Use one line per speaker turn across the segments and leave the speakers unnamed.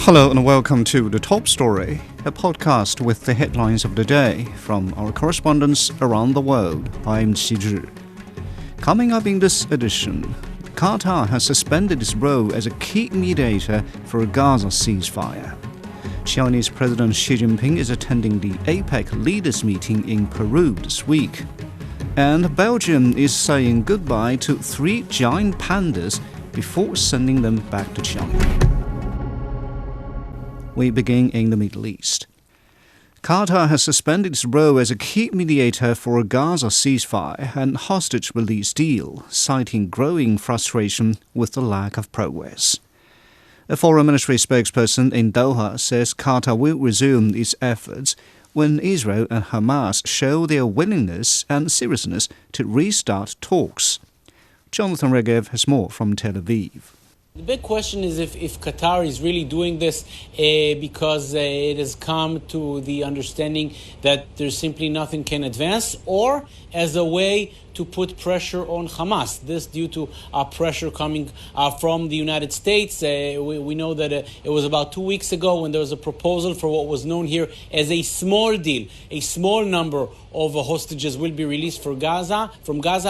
Hello and welcome to The Top Story, a podcast with the headlines of the day from our correspondents around the world. I'm Xi Jinping. Coming up in this edition, Qatar has suspended its role as a key mediator for a Gaza ceasefire. Chinese President Xi Jinping is attending the APEC Leaders Meeting in Peru this week. And Belgium is saying goodbye to 3 giant pandas before sending them back to China. We begin in the Middle East. Qatar has suspended its role as a key mediator for a Gaza ceasefire and hostage release deal, citing growing frustration with the lack of progress. A foreign ministry spokesperson in Doha says Qatar will resume its efforts when Israel and Hamas show their willingness and seriousness to restart talks. Jonathan Regev has more from Tel Aviv.
The big question is if Qatar is really doing this because it has come to the understanding that there's simply nothing can advance, or as a way to put pressure on Hamas. This due to pressure coming from the United States. We know that it was about 2 weeks ago when there was a proposal for what was known here as a small deal. A small number of hostages will be released from Gaza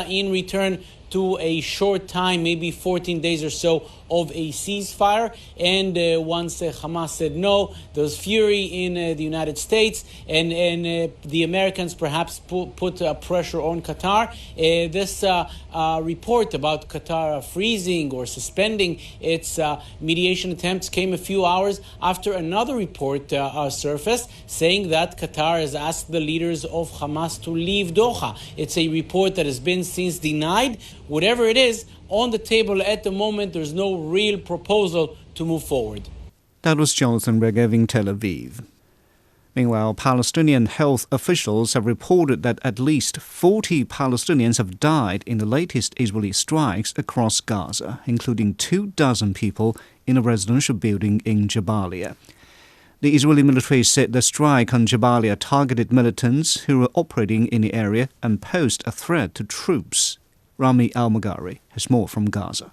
in return to a short time, maybe 14 days or so, of a ceasefire. And once Hamas said no, there was fury in the United States, and the Americans perhaps put pressure on Qatar. This report about Qatar freezing or suspending its mediation attempts came a few hours after another report surfaced saying that Qatar has asked the leaders of Hamas to leave Doha. It's a report that has been since denied. Whatever it is, on the table at the moment, there's no real proposal to move forward.
That was Jonathan Regev in Tel Aviv. Meanwhile, Palestinian health officials have reported that at least 40 Palestinians have died in the latest Israeli strikes across Gaza, including 24 people in a residential building in Jabalia. The Israeli military said the strike on Jabalia targeted militants who were operating in the area and posed a threat to troops. Rami Al-Magari has more from Gaza.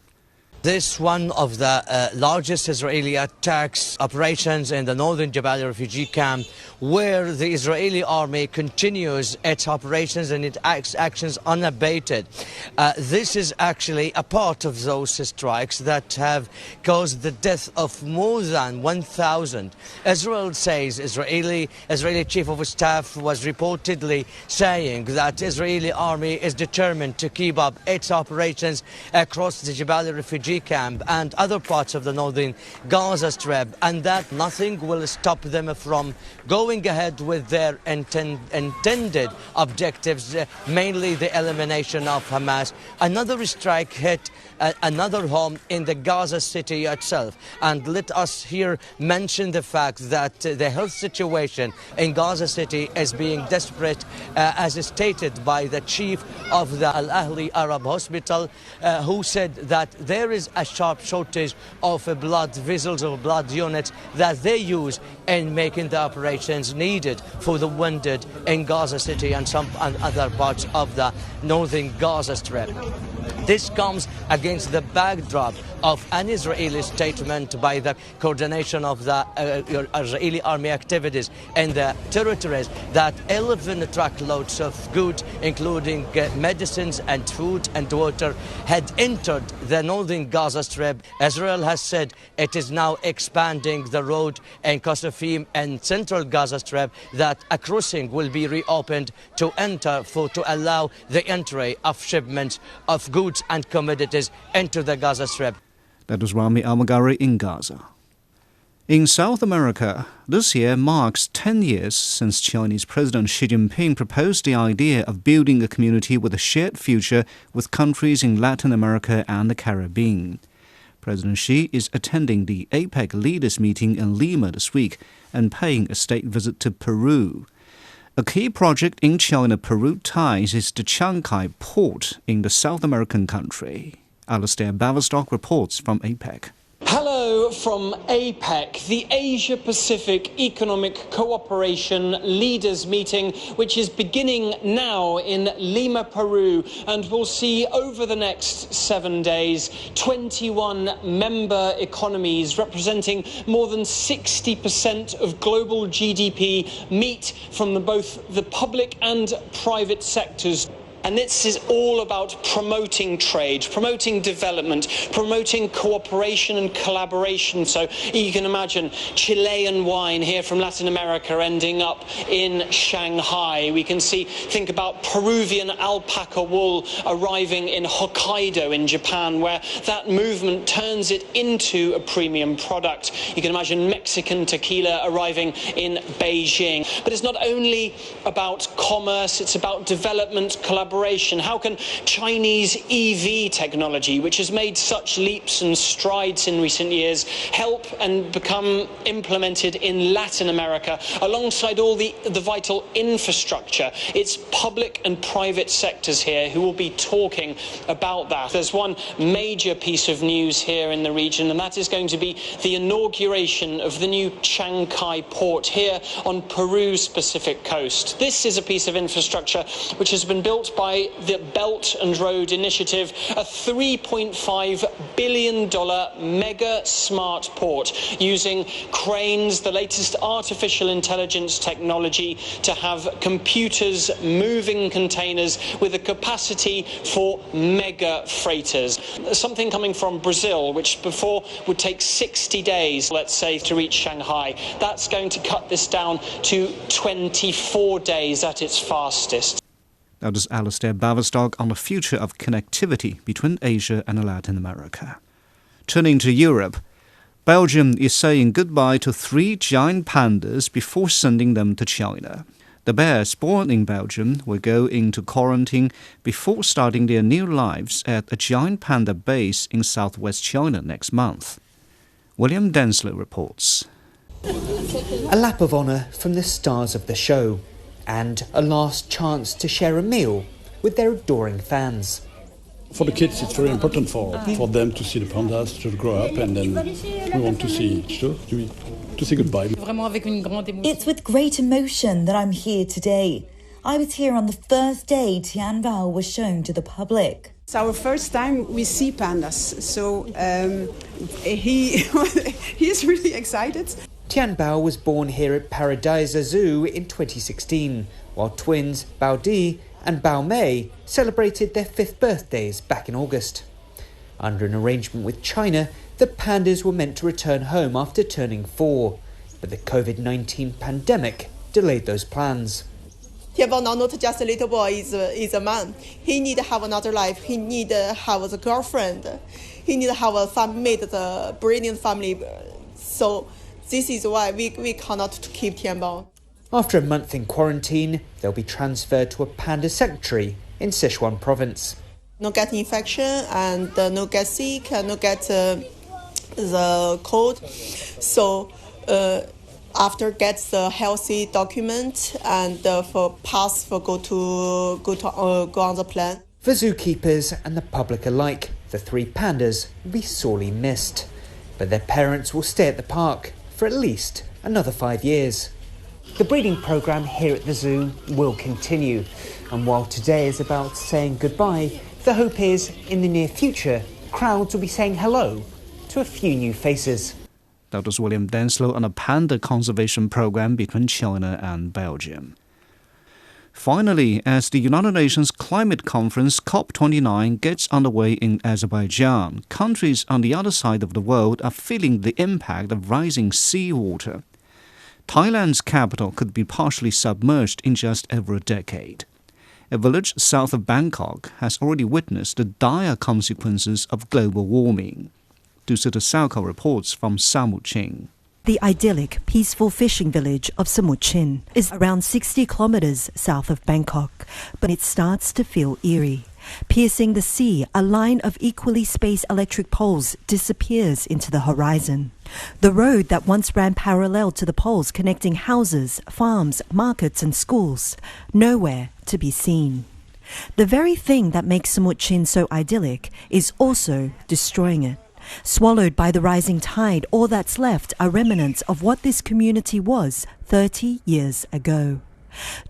This one of the largest Israeli attacks operations in the northern Jabalia refugee camp, where the Israeli army continues its operations and its actions unabated. This is actually a part of those strikes that have caused the death of more than 1,000. Israel says Israeli chief of staff was reportedly saying that Israeli army is determined to keep up its operations across the Jabalia refugee camp and other parts of the northern Gaza Strip, and that nothing will stop them from going ahead with their intended objectives, mainly the elimination of Hamas. Another strike hit another home in the Gaza city itself, and let us here mention the fact that the health situation in Gaza city is being desperate, as stated by the chief of the Al Ahli Arab Hospital, who said that there is a sharp shortage of blood vessels or blood units that they use in making the operations needed for the wounded in Gaza City and some other parts of the northern Gaza Strip. This comes against the backdrop of an Israeli statement by the coordination of the Israeli army activities in the territories that 11 truckloads of goods, including medicines and food and water, had entered the northern Gaza Strip. Israel has said it is now expanding the road in Kasafim and central Gaza Strip, that a crossing will be reopened to allow the entry of shipments of goods and commodities into the Gaza Strip.
That was Rami Al-Magari in Gaza. In South America, this year marks 10 years since Chinese President Xi Jinping proposed the idea of building a community with a shared future with countries in Latin America and the Caribbean. President Xi is attending the APEC Leaders Meeting in Lima this week and paying a state visit to Peru. A key project in China-Peru ties is the Chancay port in the South American country. Alastair Baverstock reports from APEC.
Hello Hello from APEC, the Asia-Pacific Economic Cooperation Leaders Meeting, which is beginning now in Lima, Peru, and will see over the next 7 days 21 member economies representing more than 60% of global GDP meet from both the public and private sectors. And this is all about promoting trade, promoting development, promoting cooperation and collaboration. So you can imagine Chilean wine here from Latin America ending up in Shanghai. We can think about Peruvian alpaca wool arriving in Hokkaido in Japan, where that movement turns it into a premium product. You can imagine Mexican tequila arriving in Beijing. But it's not only about commerce, it's about development, collaboration. How can Chinese EV technology, which has made such leaps and strides in recent years, help and become implemented in Latin America alongside all the vital infrastructure? It's public and private sectors here who will be talking about that. There's one major piece of news here in the region, and that is going to be the inauguration of the new Chancay port here on Peru's Pacific coast. This is a piece of infrastructure which has been built by the Belt and Road Initiative, a $3.5 billion mega smart port using cranes, the latest artificial intelligence technology to have computers moving containers with a capacity for mega freighters. Something coming from Brazil, which before would take 60 days, let's say, to reach Shanghai. That's going to cut this down to 24 days at its fastest.
That is Alistair Baverstock on the future of connectivity between Asia and Latin America. Turning to Europe, Belgium is saying goodbye to 3 giant pandas before sending them to China. The bears born in Belgium will go into quarantine before starting their new lives at a giant panda base in southwest China next month. William Denslow reports.
A lap of honour from the stars of the show, and a last chance to share a meal with their adoring fans.
For the kids, it's very important for them to see the pandas, to grow up, and then we want to see to say goodbye.
It's with great emotion that I'm here today. I was here on the first day Tianbao was shown to the public.
It's our first time we see pandas, so he's really excited.
Tianbao was born here at Paradise Zoo in 2016, while twins Bao Di and Bao Mei celebrated their 5th birthdays back in August. Under an arrangement with China, the pandas were meant to return home after turning 4, but the COVID-19 pandemic delayed those plans.
Tianbao now not just a little boy, is a man. He need to have another life. He need to have a girlfriend. He need to have a family, the brilliant family. So this is why we cannot keep Tianbao.
After a month in quarantine, they'll be transferred to a panda sanctuary in Sichuan province.
No get infection and no get sick and no get the cold. So after gets the healthy document and for pass for go on the plane.
For zookeepers and the public alike, the 3 pandas will be sorely missed, but their parents will stay at the park for at least another 5 years. The breeding programme here at the zoo will continue, and while today is about saying goodbye, the hope is in the near future crowds will be saying hello to a few new faces.
That was William Denslow on a panda conservation programme between China and Belgium. Finally, as the United Nations Climate Conference COP29 gets underway in Azerbaijan, countries on the other side of the world are feeling the impact of rising seawater. Thailand's capital could be partially submerged in just over a decade. A village south of Bangkok has already witnessed the dire consequences of global warming. Dusita Salka reports from Samut Ching.
The idyllic, peaceful fishing village of Samut Chin is around 60 kilometres south of Bangkok, but it starts to feel eerie. Piercing the sea, a line of equally spaced electric poles disappears into the horizon. The road that once ran parallel to the poles connecting houses, farms, markets and schools, nowhere to be seen. The very thing that makes Samut Chin so idyllic is also destroying it. Swallowed by the rising tide, all that's left are remnants of what this community was 30 years ago.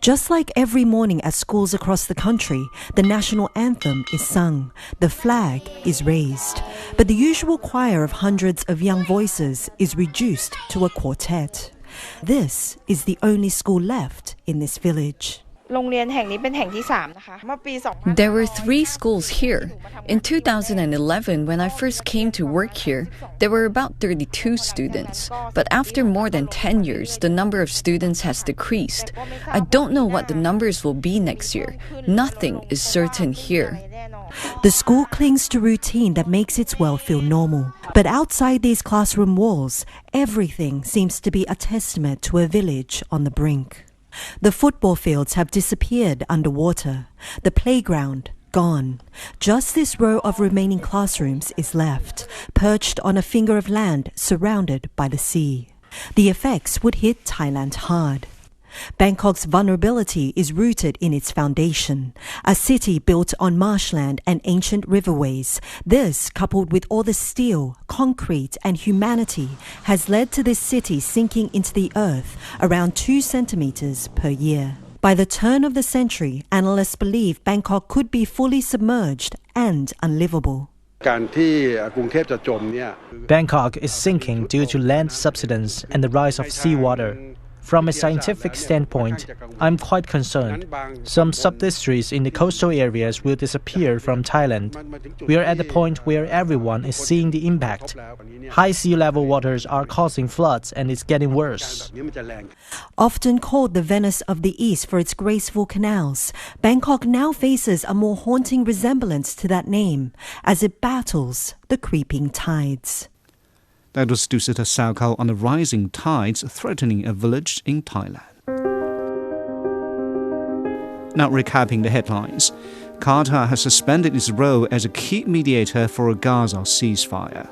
Just like every morning at schools across the country, the national anthem is sung, the flag is raised, but the usual choir of hundreds of young voices is reduced to a quartet. This is the only school left in this village.
There were 3 schools here. In 2011, when I first came to work here, there were about 32 students. But after more than 10 years, the number of students has decreased. I don't know what the numbers will be next year. Nothing is certain here.
The school clings to routine that makes its world feel normal. But outside these classroom walls, everything seems to be a testament to a village on the brink. The football fields have disappeared underwater. The playground, gone. Just this row of remaining classrooms is left, perched on a finger of land surrounded by the sea. The effects would hit Thailand hard. Bangkok's vulnerability is rooted in its foundation, a city built on marshland and ancient riverways. This, coupled with all the steel, concrete and humanity, has led to this city sinking into the earth around 2 centimeters per year. By the turn of the century, analysts believe Bangkok could be fully submerged and unlivable.
Bangkok is sinking due to land subsidence and the rise of seawater. From a scientific standpoint, I'm quite concerned. Some sub-districts in the coastal areas will disappear from Thailand. We are at the point where everyone is seeing the impact. High sea level waters are causing floods and it's getting worse.
Often called the Venice of the East for its graceful canals, Bangkok now faces a more haunting resemblance to that name as it battles the creeping tides.
That was Dusita Saukau on the rising tides threatening a village in Thailand. Now recapping the headlines. Qatar has suspended its role as a key mediator for a Gaza ceasefire.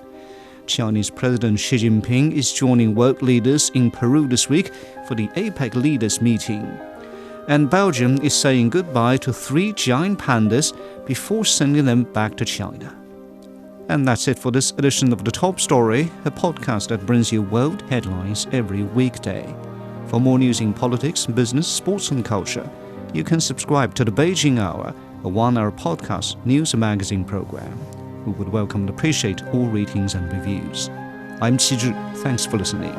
Chinese President Xi Jinping is joining world leaders in Peru this week for the APEC Leaders Meeting. And Belgium is saying goodbye to 3 giant pandas before sending them back to China. And that's it for this edition of The Top Story, a podcast that brings you world headlines every weekday. For more news in politics, business, sports and culture, you can subscribe to the Beijing Hour, a 1-hour podcast news and magazine program. We would welcome and appreciate all ratings and reviews. I'm Qi Zhi. Thanks for listening.